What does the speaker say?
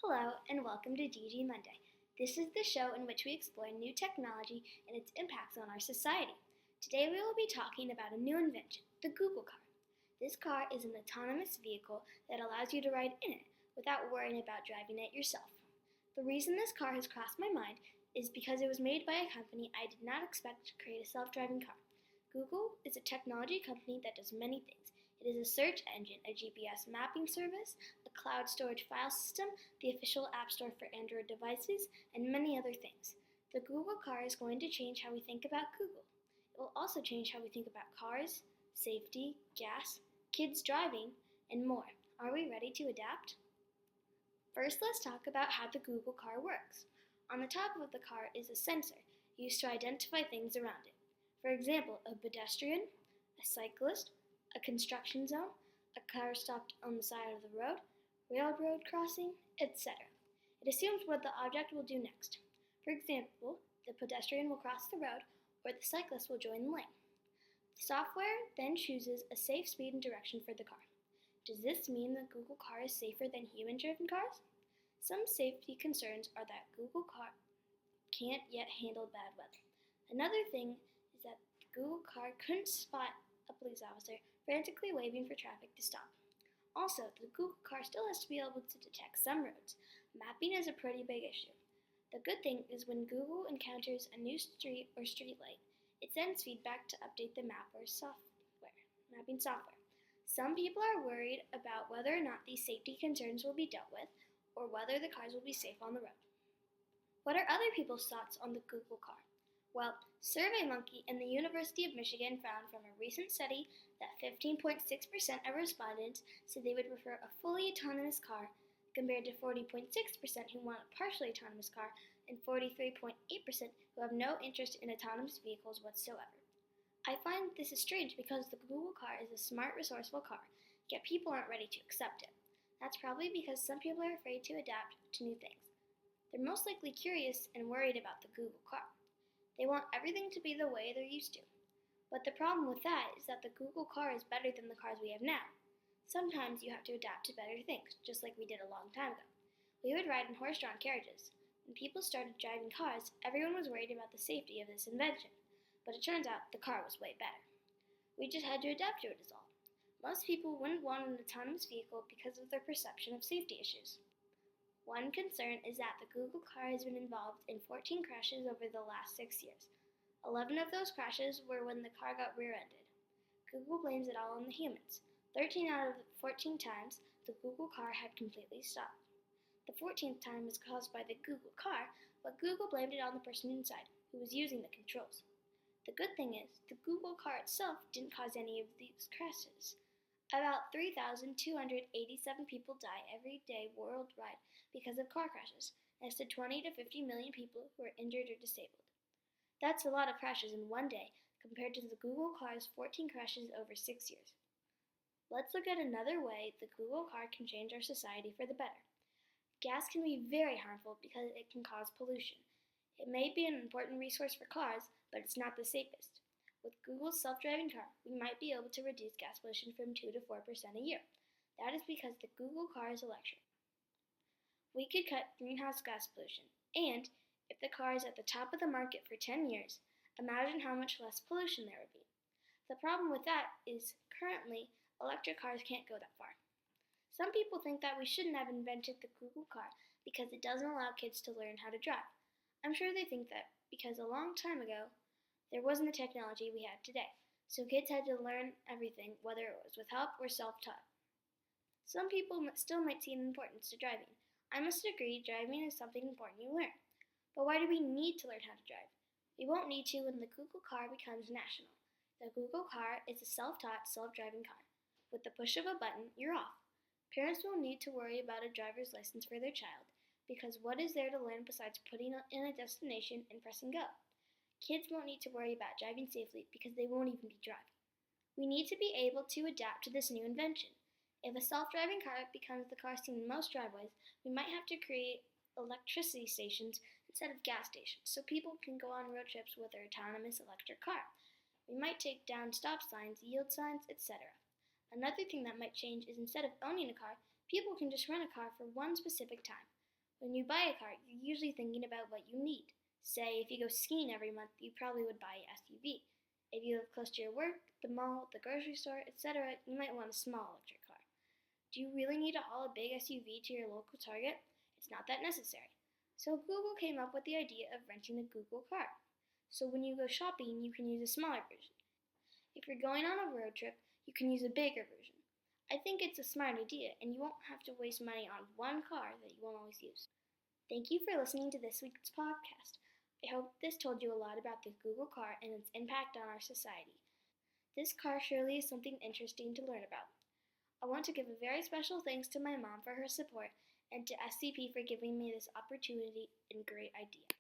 Hello and welcome to Gigi Monday. This is the show in which we explore new technology and its impacts on our society. Today we will be talking about a new invention, the Google car. This car is an autonomous vehicle that allows you to ride in it without worrying about driving it yourself. The reason this car has crossed my mind is because it was made by a company I did not expect to create a self-driving car. Google is a technology company that does many things. It is a search engine, a GPS mapping service, a cloud storage file system, the official app store for Android devices, and many other things. The Google car is going to change how we think about Google. It will also change how we think about cars, safety, gas, kids driving, and more. Are we ready to adapt? First, let's talk about how the Google car works. On the top of the car is a sensor used to identify things around it. For example, a pedestrian, a cyclist, a construction zone, a car stopped on the side of the road, railroad crossing, etc. It assumes what the object will do next. For example, the pedestrian will cross the road or the cyclist will join the lane. The software then chooses a safe speed and direction for the car. Does this mean the Google car is safer than human-driven cars? Some safety concerns are that Google car can't yet handle bad weather. Another thing is that the Google car couldn't spot a police officer frantically waving for traffic to stop. Also, the Google car still has to be able to detect some roads. Mapping is a pretty big issue. The good thing is when Google encounters a new street or street light, it sends feedback to update the mapping software. Some people are worried about whether or not these safety concerns will be dealt with or whether the cars will be safe on the road. What are other people's thoughts on the Google car? Well, SurveyMonkey and the University of Michigan found from a recent study that 15.6% of respondents said they would prefer a fully autonomous car compared to 40.6% who want a partially autonomous car and 43.8% who have no interest in autonomous vehicles whatsoever. I find this is strange because the Google car is a smart, resourceful car, yet people aren't ready to accept it. That's probably because some people are afraid to adapt to new things. They're most likely curious and worried about the Google car. They want everything to be the way they're used to. But the problem with that is that the Google car is better than the cars we have now. Sometimes you have to adapt to better things, just like we did a long time ago. We would ride in horse-drawn carriages. When people started driving cars, everyone was worried about the safety of this invention. But it turns out the car was way better. We just had to adapt to it is all. Most people wouldn't want an autonomous vehicle because of their perception of safety issues. One concern is that the Google car has been involved in 14 crashes over the last 6 years. 11 of those crashes were when the car got rear-ended. Google blames it all on the humans. 13 out of the 14 times, the Google car had completely stopped. The 14th time was caused by the Google car, but Google blamed it on the person inside, who was using the controls. The good thing is, the Google car itself didn't cause any of these crashes. About 3,287 people die every day worldwide because of car crashes, next to 20 to 50 million people who are injured or disabled. That's a lot of crashes in one day compared to the Google car's 14 crashes over 6 years. Let's look at another way the Google car can change our society for the better. Gas can be very harmful because it can cause pollution. It may be an important resource for cars, but it's not the safest. With Google's self-driving car, we might be able to reduce gas pollution from 2 to 4% a year. That is because the Google car is electric. We could cut greenhouse gas pollution, and if the car is at the top of the market for 10 years, imagine how much less pollution there would be. The problem with that is currently electric cars can't go that far. Some people think that we shouldn't have invented the Google car because it doesn't allow kids to learn how to drive. I'm sure they think that because a long time ago, there wasn't the technology we have today, so kids had to learn everything, whether it was with help or self-taught. Some people still might see an importance to driving. I must agree, driving is something important you learn. But why do we need to learn how to drive? We won't need to when the Google car becomes national. The Google car is a self-taught, self-driving car. With the push of a button, you're off. Parents won't need to worry about a driver's license for their child, because what is there to learn besides putting in a destination and pressing go? Kids won't need to worry about driving safely because they won't even be driving. We need to be able to adapt to this new invention. If a self-driving car becomes the car seen in most driveways, we might have to create electricity stations instead of gas stations so people can go on road trips with their autonomous electric car. We might take down stop signs, yield signs, etc. Another thing that might change is instead of owning a car, people can just rent a car for one specific time. When you buy a car, you're usually thinking about what you need. Say, if you go skiing every month, you probably would buy an SUV. If you live close to your work, the mall, the grocery store, etc., you might want a small electric car. Do you really need to haul a big SUV to your local Target? It's not that necessary. So Google came up with the idea of renting a Google car. So when you go shopping, you can use a smaller version. If you're going on a road trip, you can use a bigger version. I think it's a smart idea, and you won't have to waste money on one car that you won't always use. Thank you for listening to this week's podcast. I hope this told you a lot about the Google car and its impact on our society. This car surely is something interesting to learn about. I want to give a very special thanks to my mom for her support and to SCP for giving me this opportunity and great idea.